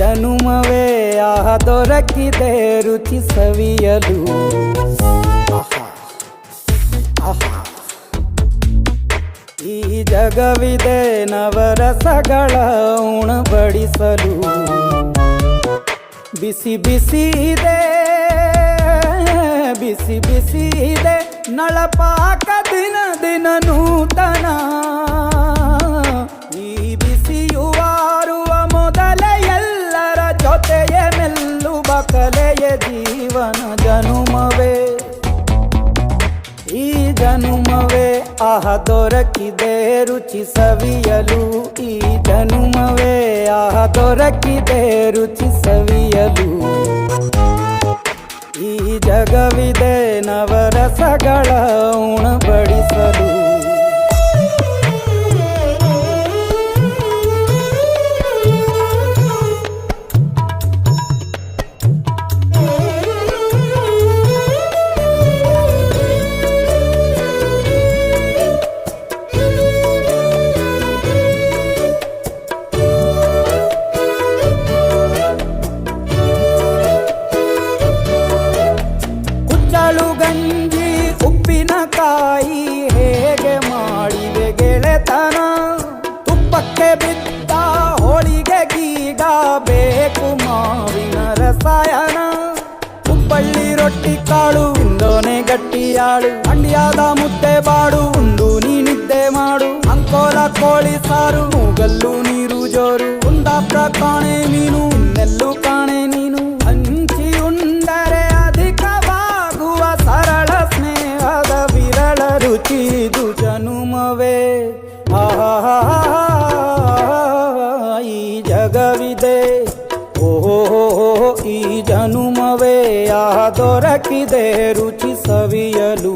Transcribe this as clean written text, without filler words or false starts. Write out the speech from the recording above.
ಜನುಮವೇ ದೊರಕಿದೆ ರುಚಿ ಸವಿಯಲು. ಈ ಜಗವಿದೆ ನವರಸಗಳ ಉಣಬಡಿಸಲು. ಬಿಸಿ ಬಿಸಿ ಇದೆ ಬಿಸಿ ಬಿಸಿ ಇದೆ ನಳಪಾಕ ದಿನ ದಿನ ನೂತನ. ಈ ಬಿಸಿಯುವಾರುವ ಮೊದಲೇ ಎಲ್ಲರ ಜೊತೆಯೇ ಮೆಲ್ಲುವ ಕಲೆಯ ಜೀವನ ಜನುಮವೇ ಈ ಜನುಮವೇ ದೊರಕಿದೆ ರುಚಿ ಸವಿಯಲು. ಈ ಜನುಮವೇ ದೊರಕಿದೆ ರುಚಿ ಸವಿಯಲು. ಈ ಜಗವಿದೆ ನವರಸಗಳ ಉಣಬಡಿಸಲು. ಗಂಜಿ ಉಪ್ಪಿನಕಾಯಿ ಹೇಗೆ ಮಾಡಿವೆ ಗೆಳೆತನ. ತುಪ್ಪಕ್ಕೆ ಬಿದ್ದ ಹೋಳಿಗೆ ಗೀಗ ಬೇಕು ಮಾವಿನ ರಸಾಯನ. ಹುಬ್ಬಳ್ಳಿ ರೊಟ್ಟಿ ಕಾಳು ಇಂದೋನೆ ಗಟ್ಟಿಯಾಳು. ಮಂಡ್ಯದ ಮುದ್ದೆ ಬಾಡು ಉಂಡು ನೀನಿದ್ದೆ ಮಾಡು. ಅಂಕೋಲ ಕೋಳಿ ಸಾರು ಮೂಗಲ್ಲು ನೀರು ಜೋರು. ಕುಂದಾಪುರ ಕಾಣೆ ಮೀನು ಇನ್ನೆಲ್ಲೂ ಕಾಣೆ ನೀನು. ಹಂಚಿ ಉಂಡರೆ ಅಧಿಕವಾಗುವ ಸರಳ ಸ್ನೇಹದ ವಿರಳ ರುಚಿ ಇದು ಜನುಮವೇ. ಈ ಜಗವಿದೆ ಈ ಜನುಮವೇ ದೊರಕಿದೆ ರುಚಿ ಸವಿಯಲು.